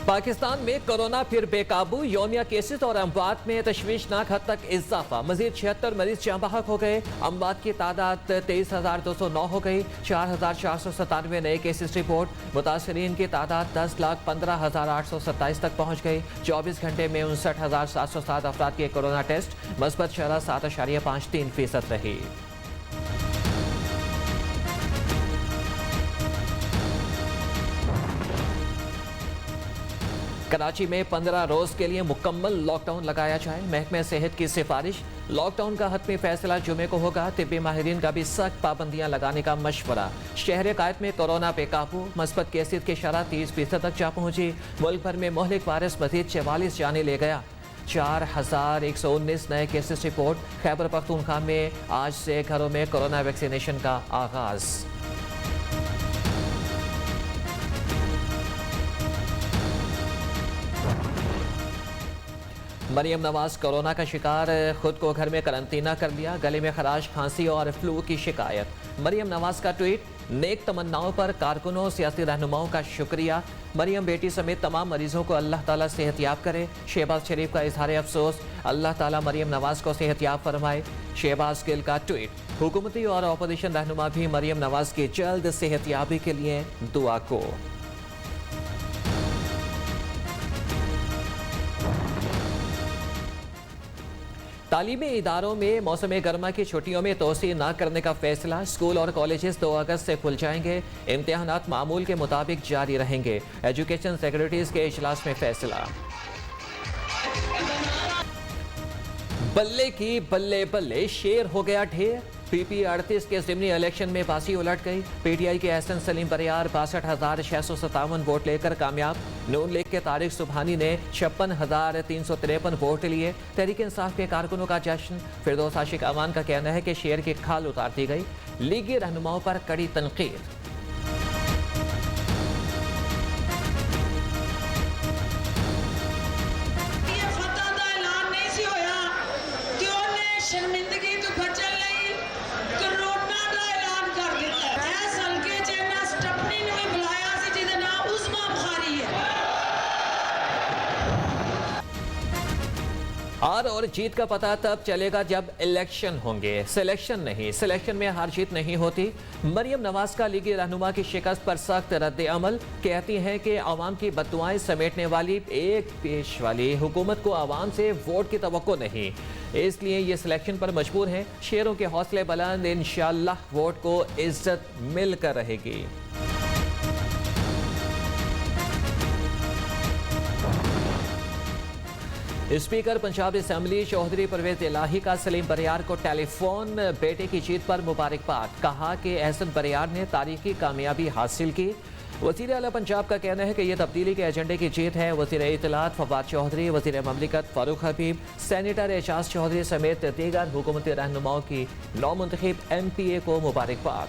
पाकिस्तान में कोरोना फिर बेकाबू, यौमिया केसेस और अमवात में तशवीशनाक हद तक इजाफा। मजीद 76 मरीज जाँ बहक हो गए। अमवात की तादाद 23,209 हो गई। 4,497 नए केसेस रिपोर्ट। मुतासरीन की तादाद 10,15,827 तक पहुँच गई। 24 घंटे में 59,707 अफराद के कोरोना टेस्ट। मस्बत शरह 7.53% रही। कराची में 15 रोज के लिए मुकम्मल लॉकडाउन लगाया जाए। महकमे सेहत की सिफारिश। लॉकडाउन का हतमी फैसला जुमे को होगा। तिब्बी माहिरीन का भी सख्त पाबंदियां लगाने का मशवरा। शहर कायद में कोरोना पे काबू। मस्बत केसेस की शरह 30% तक जा पहुंची। मुल्क भर में मोहलिक वायरस मजीद 44 जाने ले गया। 4,119 नए केसेस रिपोर्ट। खैबर पख्तूनख्वा में आज से घरों में कोरोना वैक्सीनेशन का आगाज। मरियम नवाज कोरोना का शिकार, खुद को घर में करंतना कर लिया। गले में खराश, खांसी और फ्लू की शिकायत। मरियम नवाज का ट्वीट। नेक तमन्नाओं पर कारकुनों, सियासी रहनुमाओं का शुक्रिया। मरियम बेटी समेत तमाम मरीजों को अल्लाह ताला सेहतयाब करे। शहबाज शरीफ का इजहार अफसोस। अल्लाह ताला मरियम नवाज को सेहतयाब फरमाए। शहबाज गिल का ट्वीट। हुकूमती और अपोजिशन रहनुमा भी मरियम नवाज की जल्द सेहतयाबी के लिए दुआ को। तालीमी इदारों में मौसम गर्मा की छुट्टियों में तोसी न करने का फैसला। स्कूल और कॉलेजेस 2 अगस्त से खुल जाएंगे। इम्तिहानात मामूल के मुताबिक जारी रहेंगे। एजुकेशन सेक्रेटरीज के इजलास में फैसला। बल्ले की बल्ले बल्ले, शेर हो गया ढेर। पीपी 38 के ज़िमनी इलेक्शन में बाजी उलट गई। पीटीआई के एहसन सलीम बरियार 62,657 वोट लेकर कामयाब। नून लीग के तारिक सुबहानी ने 56,353 वोट लिए। तहरीक इंसाफ के कारकुनों का जश्न। फिरदौस आशिक अमान का कहना है कि शेर की खाल उतार दी गई। लीगी रहनुमाओं पर कड़ी तनकीद। शर्मिंदगी तो बचन लई कोरोना का ऐलान कर दिता है। इस हल्के च इन्हां स्टपनी नूं भी बुलाया सी जिहदा नाम उस्मा बुखारी है। हार और जीत का पता तब चलेगा जब इलेक्शन होंगे, सिलेक्शन नहीं। सिलेक्शन में हार जीत नहीं होती। मरियम नवाज का लीगी रहनुमा की शिकस्त पर सख्त रद्द अमल। कहती हैं कि आवाम की बददुआएं समेटने वाली एक पेश वाली हुकूमत को आवाम से वोट की तवक्को नहीं, इसलिए ये सिलेक्शन पर मजबूर हैं। शेरों के हौसले बुलंद, इंशाअल्लाह वोट को इज्जत मिलकर रहेगी। स्पीकर पंजाब असेंबली चौधरी परवेज इलाही का सलीम बरियार को टेलीफोन। बेटे की जीत पर मुबारकबाद। कहा कि एहसन बरियार ने तारीखी कामयाबी हासिल की। वज़ीर आला पंजाब का कहना है कि यह तब्दीली के एजेंडे की जीत है। वज़ीर इत्तलात फवाद चौधरी, वज़ीर ममलिकत फारूक हबीब, सेनेटर एजाज चौधरी समेत दीगर हुकूमती रहनुमाओं की नौमुंतखब MPA को मुबारकबाद।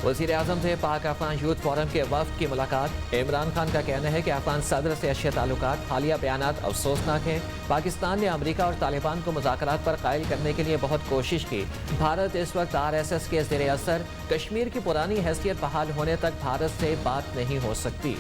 वज़ीर आज़म से पाक अफगान यूथ फोरम के वफ़द की मुलाकात। इमरान खान का कहना है कि अफगान सदर से अच्छे ताल्लुकात। हालिया बयानात अफसोसनाक हैं। पाकिस्तान ने अमरीका और तालिबान को मुज़ाकरात पर कायल करने के लिए बहुत कोशिश की। भारत इस वक्त RSS के ज़ेरे असर। कश्मीर की पुरानी हैसियत बहाल होने तक भारत से बात नहीं हो सकती।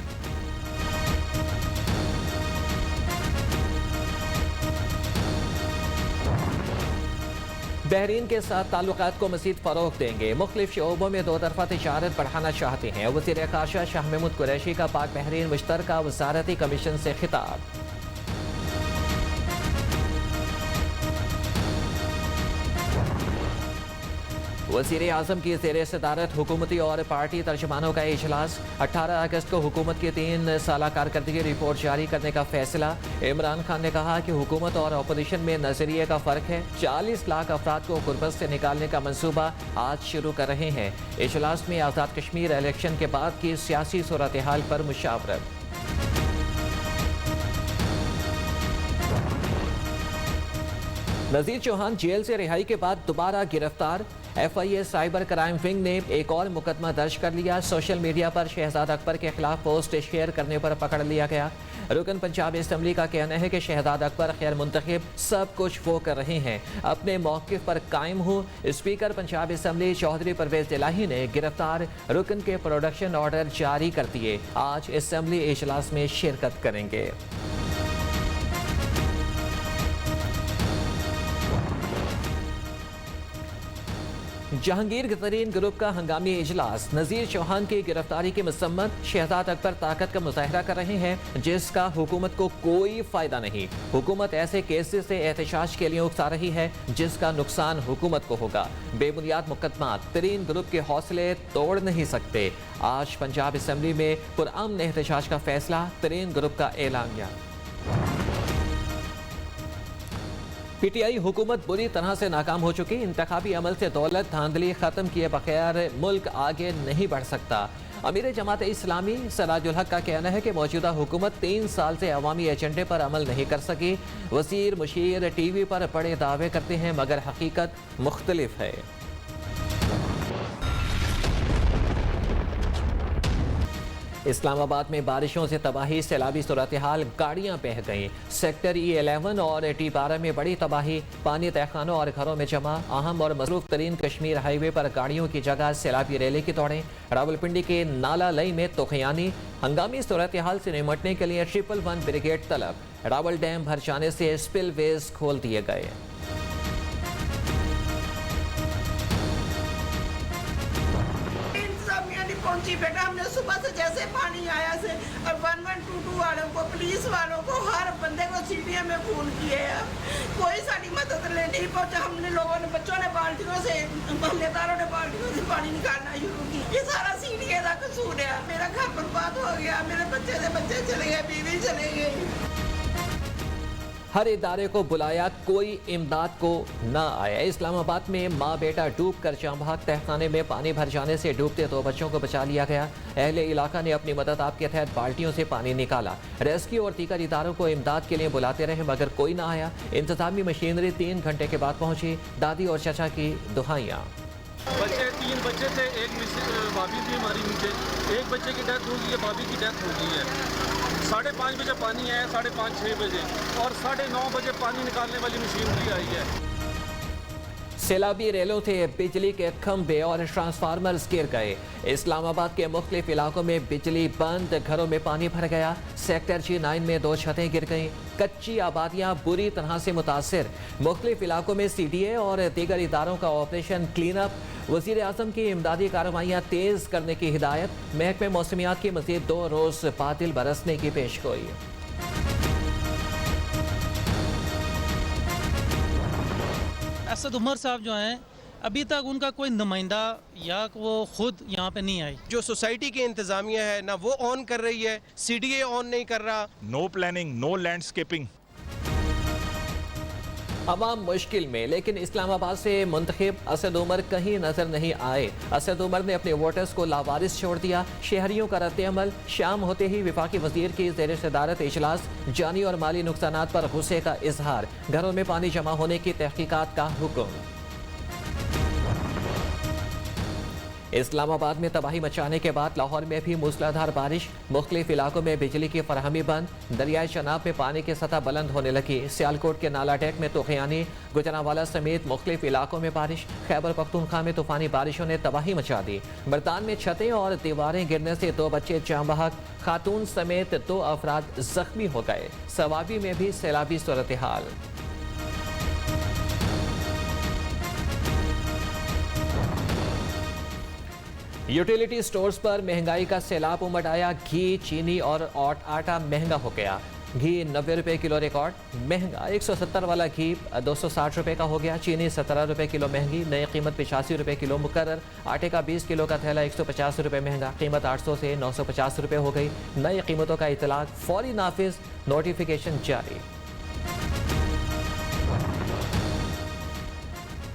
बहरीन के साथ ताल्लुकात को मज़ीद फ़रोग़ देंगे। मुख्तलिफ शोबों में 2 तरफ़ा तिजारत बढ़ाना चाहते हैं। वज़ीर ख़ारजा शाह महमूद कुरैशी का पाक बहरीन मुश्तरका वज़ारती कमीशन से खिताब। वज़ीर आज़म की ज़ेरे सदारत हुकूमती और पार्टी तर्जुमानों का इजलास। 18 अगस्त को हुकूमत की 3 साला कारकर्दगी रिपोर्ट जारी करने का फैसला। इमरान खान ने कहा कि हुकूमत और अपोजिशन में नजरिए का फ़र्क है। 40 लाख अफराद को गुरबत से निकालने का मंसूबा आज शुरू कर रहे हैं। इजलास में आज़ाद कश्मीर इलेक्शन के बाद की सियासी सूरत हाल पर मुशावरत। नजीर चौहान जेल से रिहाई के बाद दोबारा गिरफ्तार। FIA साइबर क्राइम विंग ने एक और मुकदमा दर्ज कर लिया। सोशल मीडिया पर शहजाद अकबर के खिलाफ पोस्ट शेयर करने पर पकड़ लिया गया। रुकन पंजाब असम्बली का कहना है कि शहजाद अकबर खैर मुंतखब सब कुछ वो कर रहे हैं, अपने मौक़िफ़ पर कायम हूँ। स्पीकर पंजाब असम्बली चौधरी परवेज इलाही ने गिरफ्तार रुकन के प्रोडक्शन ऑर्डर जारी कर दिए। आज असम्बली इजलास में शिरकत करेंगे। जहांगीर तरीन ग्रुप का हंगामी इजलास। नजीर चौहान की गिरफ्तारी की मसम्मत। शहजाद अकबर ताकत का मुजाहरा कर रहे हैं जिसका हुकूमत को कोई फायदा नहीं। हुकूमत ऐसे केसेस से एहतजाज के लिए उकसा रही है जिसका नुकसान हुकूमत को होगा। बेबुनियाद मुकदमा तरीन ग्रुप के हौसले तोड़ नहीं सकते। आज पंजाब असम्बली में पुरअमन एहतजाज का फैसला। तरीन ग्रुप का एलानिया। PTI हुकूमत बुरी तरह से नाकाम हो चुकी। इंतखाबी अमल से दौलत धांधली खत्म किए बगैर मुल्क आगे नहीं बढ़ सकता। अमीर जमात इस्लामी सराजुल हक का कहना है कि मौजूदा हुकूमत 3 साल से अवामी एजेंडे पर अमल नहीं कर सकी। वज़ीर मुशीर TV पर बड़े दावे करते हैं मगर हकीकत मुख्तलिफ है। इस्लामाबाद में बारिशों से तबाही, सैलाबी सूरत हाल, गाड़ियाँ बह गईं। सेक्टर E11 और T12 में बड़ी तबाही, पानी तहखानों और घरों में जमा। अहम और मसरूफ तरीन कश्मीर हाईवे पर गाड़ियों की जगह सैलाबी रैली की दौड़ें। रावलपिंडी के नाला लई में तोखयानी। हंगामी सूरत हाल से निपटने के लिए 111 ब्रिगेड तलब। रावल डैम भर जाने से स्पिलवेज खोल दिए गए। पहुंची बेटा, हमने सुबह से जैसे पानी आया से और 1122 वालों को, पुलिस वालों को, हर बंदे को CDM में फोन किए हैं, कोई साड़ी मदद ले नहीं पहुंचा। हमने लोगों ने, बच्चों ने बाल्टियों से, मोहल्लेदारों ने बाल्टियों से पानी निकालना शुरू की। ये सारा CDA का कसूर है। मेरा घर बर्बाद हो गया, मेरे बच्चे से बच्चे चले गए, बीवी चले गई। हर इदारे को बुलाया, कोई इमदाद को ना आया। इस्लामाबाद में माँ बेटा डूब कर जामभाग। तहखाने में पानी भर जाने से डूबते 2 बच्चों को बचा लिया गया। अहले इलाका ने अपनी मदद आप के तहत बाल्टियों से पानी निकाला। रेस्क्यू और दीगर इदारों को इमदाद के लिए बुलाते रहे मगर कोई ना आया। इंतजामी मशीनरी 3 घंटे के बाद पहुंची। दादी और चाचा की दुहाइयाँ। बच्चे 3 बच्चे थे, एक भाभी थी हमारी नीचे, एक बच्चे की डेथ हो गई है, भाभी की डेथ हो गई है। 5:30 बजे पानी आया, 5:30-6 बजे, और 9:30 बजे पानी निकालने वाली मशीनरी आई है। सैलाबी रेलों से बिजली के खंभे और ट्रांसफार्मर्स गिर गए। इस्लामाबाद के मुख्तलिफ इलाकों में बिजली बंद, घरों में पानी भर गया। सेक्टर G9 में 2 छतें गिर गईं। कच्ची आबादियां बुरी तरह से मुतासिर। मुख्तलिफ इलाकों में CDA और दीगर इदारों का ऑपरेशन क्लीन अप। वज़ीर आज़म की इमदादी कार्रवाइयाँ तेज़ करने की हिदायत। महकमे मौसमियात की मज़ीद 2 रोज़ बातिल बरसने की पेशगोई। असद उमर साहब जो हैं, अभी तक उनका कोई नुमाइंदा या वो खुद यहाँ पे नहीं आई। जो सोसाइटी की इंतजामिया है ना वो ऑन कर रही है, CDA ऑन नहीं कर रहा। No planning, no landscaping. अवाम मुश्किल में, लेकिन इस्लामाबाद से मुंतखब असद उमर कहीं नजर नहीं आए। असद उमर ने अपने वोटर्स को लावारिस छोड़ दिया। शहरियों का रद्द-ए-अमल। शाम होते ही वफाकी वजीर की ज़ेर सदारत इजलास। जानी और माली नुकसानात पर गुस्से का इजहार। घरों में पानी जमा होने की तहकीकात का हुक्म। इस्लामाबाद में तबाही मचाने के बाद लाहौर में भी मूसलाधार बारिश। मुख्तलिफ इलाकों में बिजली की फराहमी बंद। दरियाए चनाब में पानी की सतह बुलंद होने लगी। सियालकोट के नाला डेक में तोखयानी। गुजरांवाला समेत मुख्तलिफ इलाकों में बारिश। खैबर पख्तूनख्वा में तूफानी बारिशों ने तबाही मचा दी। मुल्तान में छतें और दीवारें गिरने से 2 बच्चे जाम बहक। खातून समेत 2 अफराद जख्मी हो गए। सवाबी में भी सैलाबी सूरत हाल। यूटिलिटी स्टोर्स पर महंगाई का सैलाब उमड़ आया। घी, चीनी और आटा महंगा हो गया। घी 90 रुपये किलो रिकॉर्ड महंगा। 170 वाला घी 260 रुपये का हो गया। चीनी 17 रुपये किलो महंगी। नई कीमत 85 रुपये किलो मुकर्रर। आटे का 20 किलो का थैला 150 रुपये महंगा। कीमत 800 से 950 रुपये हो गई। नई कीमतों का इतलाक फौरी नाफिज। नोटिफिकेशन जारी।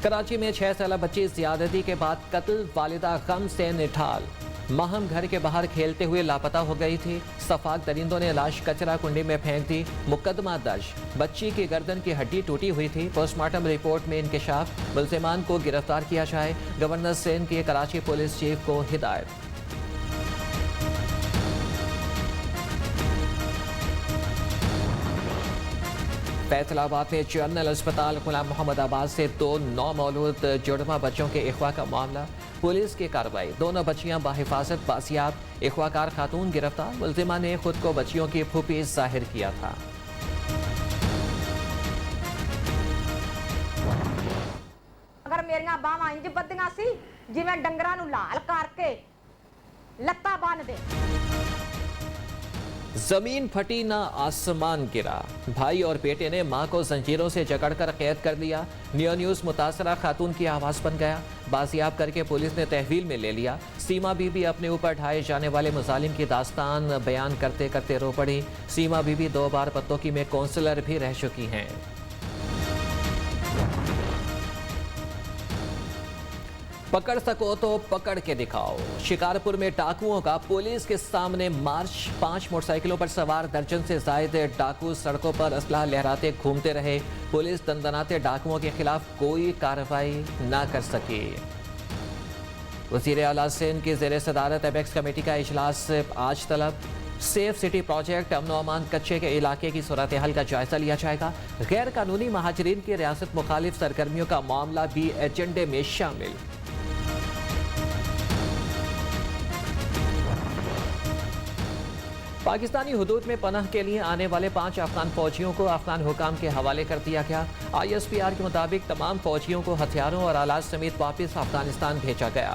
कराची में 6 साला बच्ची ज़्यादती के बाद कत्ल। वालिदा गम से निठाल। माहम घर के बाहर खेलते हुए लापता हो गई थी। सफाक दरिंदों ने लाश कचरा कुंडी में फेंक दी। मुकदमा दर्ज। बच्ची की गर्दन की हड्डी टूटी हुई थी। पोस्टमार्टम रिपोर्ट में इंकशाफ। मुल्जिमान को गिरफ्तार किया जाए। गवर्नर सिंध की कराची पुलिस चीफ को हिदायत। फैसलाबाद में जनरल अस्पताल गुलाम मोहम्मद आबाद से 2 नौमौलूद जुड़वा बच्चों के अगवा का मामला। पुलिस की कार्रवाई। दोनों बच्चियां बाहिफाजत बासियाब। अगवाकार खातून गिरफ्तार। मुल्जिमा ने खुद को बच्चियों की फूफी जाहिर किया था। अगर मेरियां बावां इंज बदियां सी जिवें डंगरां नूं लाल करके लत्तां बन दे। जमीन फटी ना आसमान गिरा। भाई और बेटे ने मां को जंजीरों से जकड़कर कैद कर लिया। न्यू न्यूज मुतासरा खातून की आवाज बन गया। बाजियाब करके पुलिस ने तहवील में ले लिया। सीमा बीबी अपने ऊपर ढाए जाने वाले मुजालिम की दास्तान बयान करते करते रो पड़ी। सीमा बीबी 2 बार पत्तोकी में काउंसलर भी रह चुकी हैं। पकड़ सको तो पकड़ के दिखाओ। शिकारपुर में डाकुओं का पुलिस के सामने मार्च। 5 मोटरसाइकिलों पर सवार दर्जन से ज्यादा डाकू सड़कों पर असलाह लहराते घूमते रहे। पुलिस दंदनाते डाकुओं के खिलाफ कोई कार्रवाई ना कर सकी। वज़ीर आला सिंध की ज़ेर सदारत एपेक्स कमेटी का इजलास आज तलब। सेफ सिटी प्रोजेक्ट अमन अमान कच्चे के इलाके की सूरत हाल का जायजा लिया जाएगा। गैर कानूनी महाजरीन की रियासत मुखालिफ सरगर्मियों का मामला भी एजेंडे में शामिल। पाकिस्तानी हुदूद में पनाह के लिए आने वाले 5 अफगान फौजियों को अफगान हुकाम के हवाले कर दिया गया। ISPR के मुताबिक तमाम फौजियों को हथियारों और आलात समेत वापस अफगानिस्तान भेजा गया।